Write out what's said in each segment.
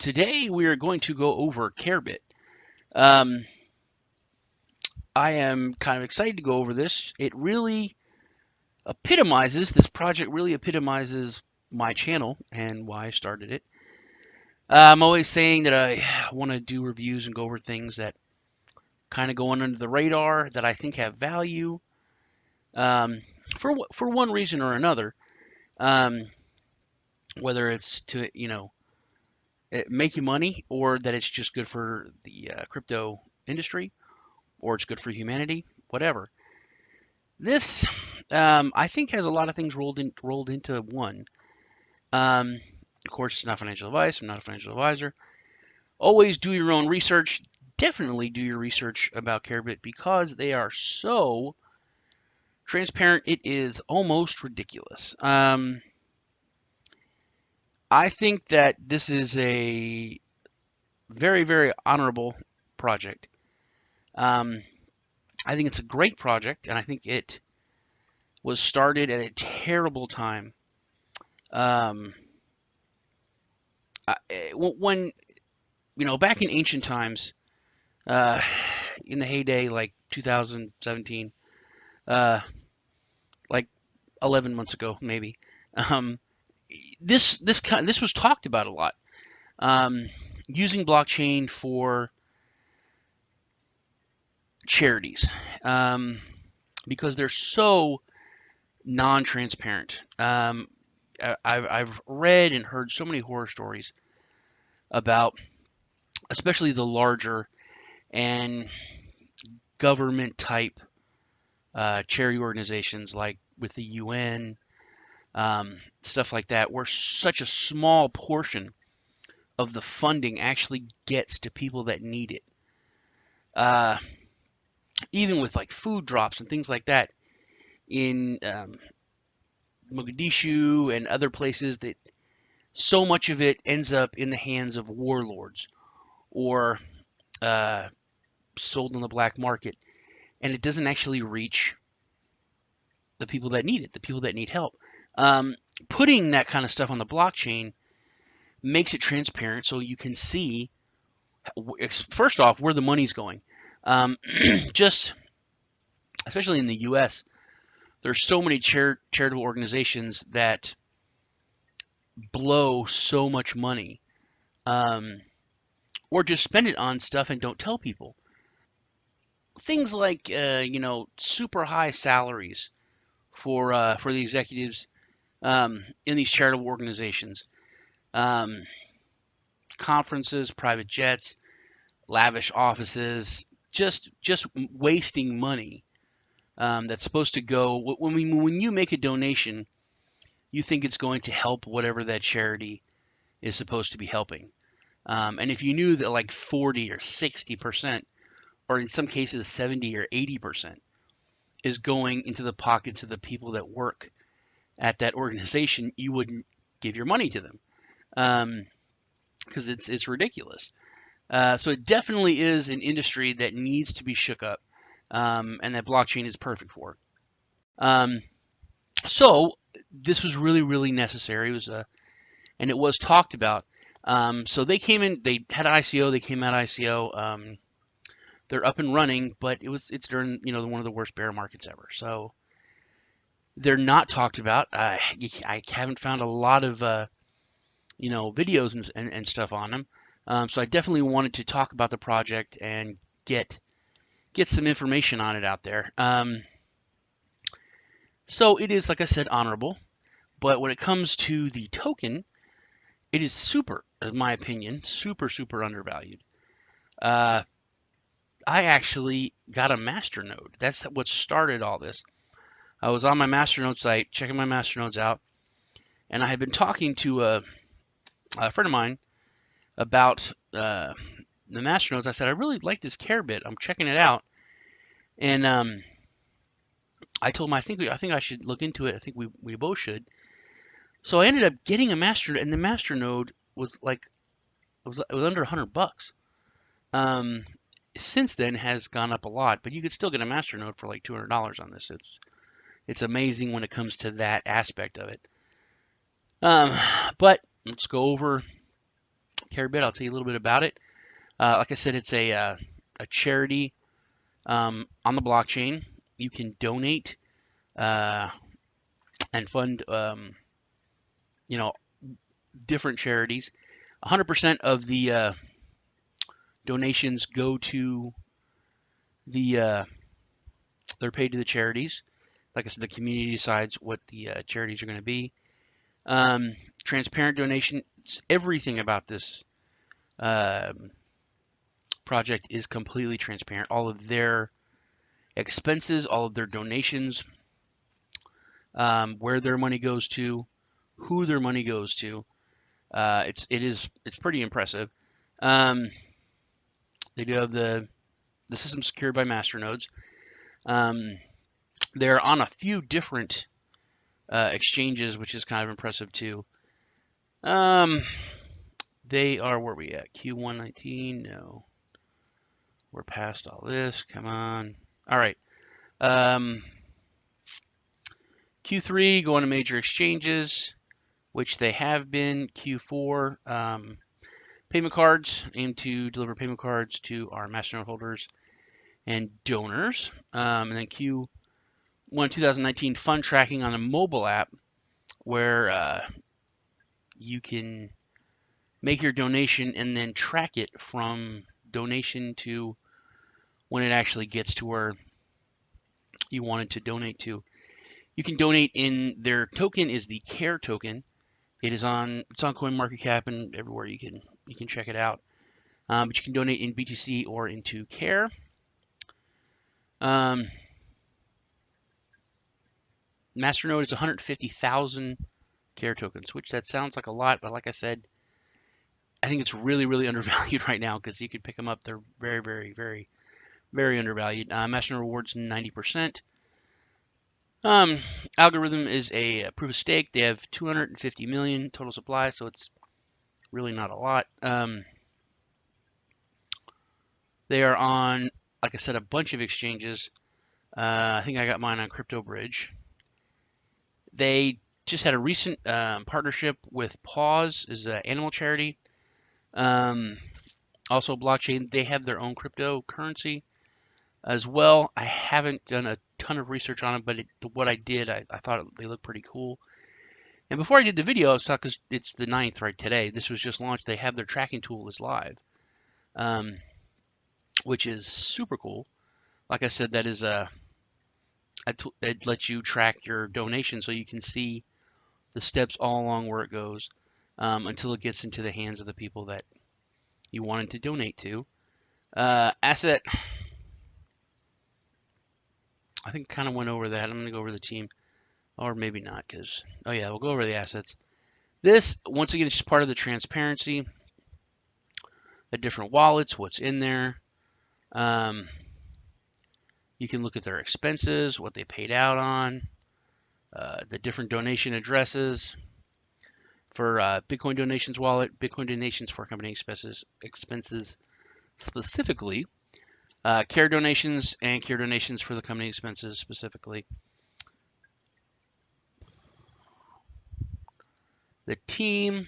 Today we are going to go over CareBit. Um, I am kind of excited to go over this. This project really epitomizes my channel and why I started it. I'm always saying that I want to do reviews and go over things that kind of go under the radar that I think have value um, for one reason or another. Um, whether it's to make you money or that it's just good for the crypto industry or it's good for humanity, whatever. This, I think, has a lot of things rolled into one. Um, of course, it's not financial advice. I'm not a financial advisor. Always do your own research. Definitely do your research about CareBit because they are so transparent. It is almost ridiculous. I think that this is a very, very honorable project. Um, I think it's a great project, and I think it was started at a terrible time. Um, when back in ancient times, uh, in the heyday, like 2017, uh, like 11 months ago, maybe, um, this was talked about a lot. Um, Using blockchain for charities, because they're so non-transparent. I've read and heard so many horror stories about, especially the larger and government type charity organizations like with the UN, stuff like that, where such a small portion of the funding actually gets to people that need it. Uh, Even with like food drops and things like that in Mogadishu and other places, that so much of it ends up in the hands of warlords or uh, sold on the black market, and it doesn't actually reach the people that need it, the people that need help. Um, Putting that kind of stuff on the blockchain makes it transparent so you can see, first off, where the money's going. Um, just especially in the U.S., there's so many charitable organizations that blow so much money, um, or just spend it on stuff and don't tell people. Things like super high salaries for the executives in these charitable organizations, um, conferences, private jets, lavish offices, just wasting money that's supposed to go when you make a donation, you think it's going to help whatever that charity is supposed to be helping. And if you knew that like 40 or 60%, or in some cases 70 or 80%, is going into the pockets of the people that work at that organization, you wouldn't give your money to them because it's ridiculous. So it definitely is an industry that needs to be shook up, and that blockchain is perfect for. Um, so this was really, really necessary. It was and it was talked about. So they came in, they had ICO, they came out ICO. They're up and running, but it's during one of the worst bear markets ever. So they're not talked about. I haven't found a lot of videos and stuff on them. So I definitely wanted to talk about the project and get get some information on it out there. So it is, like I said, honorable, but when it comes to the token, it is super, in my opinion, super undervalued. Uh, I actually got a masternode. That's what started all this. I was on my masternode site checking my masternodes out, and I had been talking to a friend of mine about the masternodes. I said I really like this CareBit. I'm checking it out, and I told him I think I should look into it. I think we both should. So I ended up getting a masternode, and the masternode was like it was under $100. Um, since then has gone up a lot, but you could still get a masternode for like $200 on this. It's amazing when it comes to that aspect of it. Um, but let's go over CareBit, I'll tell you a little bit about it. Like I said, it's a charity on the blockchain. You can donate uh, and fund, you know, different charities. 100% of the donations go to the they're paid to the charities. Like I said, the community decides what the charities are going to be. Um, Transparent donation. Everything about this uh, project is completely transparent. All of their expenses, all of their donations, where their money goes to, who their money goes to. It's pretty impressive. Um, they do have the system secured by masternodes. Um, they're on a few different exchanges, which is kind of impressive too. Um, they are where we at? Q119? No, we're past all this. Come on. All right. Um, Q3 going to major exchanges, which they have been. Q4 payment cards, aim to deliver payment cards to our masternode holders and donors. And then Q1 2019 fund tracking on a mobile app where you can make your donation and then track it from donation to when it actually gets to where you wanted to donate to. You can donate in their token is the Care token. It's on CoinMarketCap and everywhere you can check it out. But you can donate in BTC or into Care. Um, Masternode is 150,000 Care tokens, which that sounds like a lot, but like I said, I think it's really, really undervalued right now because you could pick them up. They're very, very, very, very undervalued. Masternode rewards 90%. Um, Algorithm is a proof of stake. They have 250 million total supply, so it's really not a lot. They are on, like I said, a bunch of exchanges. I think I got mine on Crypto Bridge. They just had a recent partnership with Paws, is an animal charity. Um, Also blockchain. They have their own cryptocurrency as well. I haven't done a ton of research on it, but what I did, I thought they looked pretty cool. And before I did the video, I saw because it's the 9th right today. This was just launched. They have their tracking tool is live, um, which is super cool. Like I said, that is it lets you track your donation so you can see the steps all along where it goes until it gets into the hands of the people that you wanted to donate to. Asset, I think kind of went over that. I'm going to go over the team, or maybe not, because, oh yeah, we'll go over the assets. This, once again, is just part of the transparency, the different wallets, what's in there. Um, you can look at their expenses, what they paid out on, the different donation addresses for Bitcoin donations wallet, Bitcoin donations for company expenses specifically, care donations and care donations for the company expenses specifically. The team,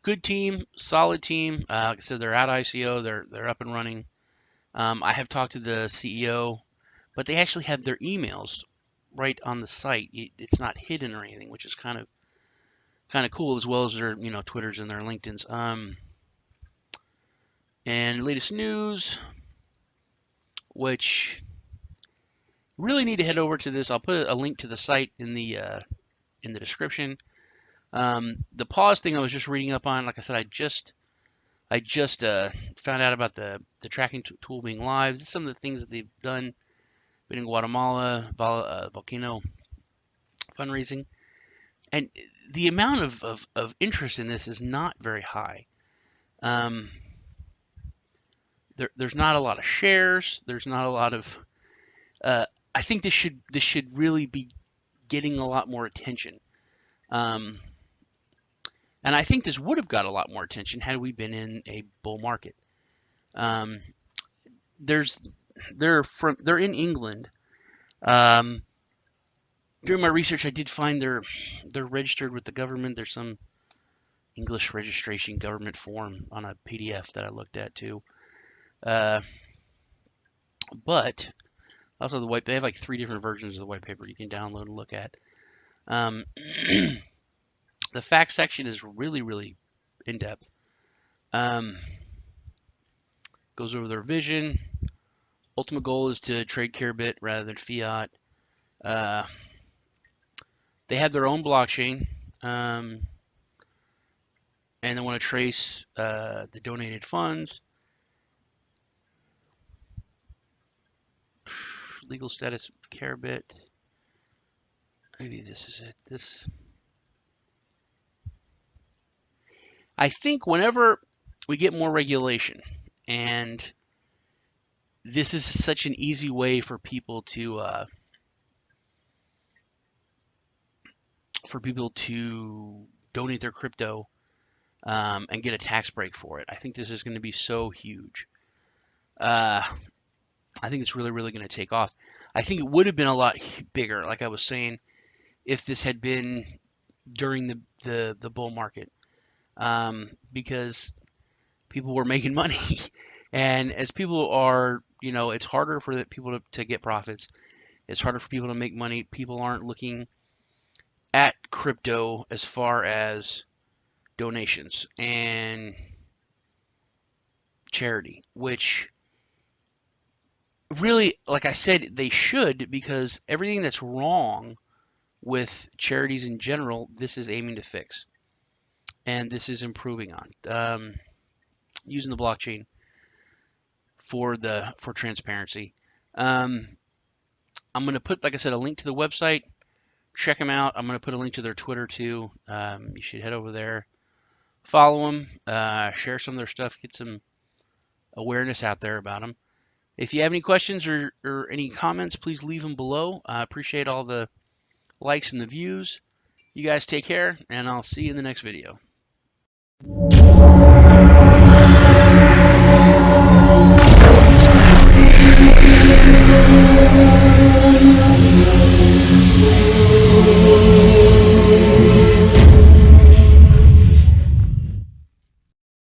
good team, solid team. Like I said, they're at ICO, they're up and running. I have talked to the CEO, but they actually have their emails right on the site. It's not hidden or anything, which is kind of cool, as well as their Twitters and their LinkedIn's. And latest news, which really need to head over to this. I'll put a link to the site in the description. The pause thing I was just reading up on. Like I said, I just found out about the tracking tool being live. Some of the things that they've done, been in Guatemala, volcano fundraising, and the amount of interest in this is not very high. Um, there's not a lot of shares. There's not a lot of. I think this should really be getting a lot more attention. Um, and I think this would have got a lot more attention had we been in a bull market. Um, there's they're in England. During my research, I did find they're registered with the government. There's some English registration government form on a PDF that I looked at too. Uh, but also they have like 3 different versions of the white paper you can download and look at. Um, the facts section is really, really in depth. Um, goes over their vision. Ultimate goal is to trade CareBit rather than fiat. Uh, they have their own blockchain, and they want to trace the donated funds. Legal status of CareBit. Maybe this is it. I think whenever we get more regulation, and this is such an easy way for people to donate their crypto and get a tax break for it. I think this is going to be so huge. Uh, I think it's really, really going to take off. I think it would have been a lot bigger, like I was saying, if this had been during the bull market, because people were making money, and as people are, it's harder for the people to get profits. It's harder for people to make money. People aren't looking at crypto as far as donations and charity, which really, like I said, they should, because everything that's wrong with charities in general, this is aiming to fix, and this is improving on using the blockchain for transparency. I'm going to put, like I said, a link to the website. Check them out. I'm going to put a link to their Twitter too. You should head over there, follow them, share some of their stuff, get some awareness out there about them. If you have any questions or any comments, please leave them below. I appreciate all the likes and the views. You guys take care, and I'll see you in the next video.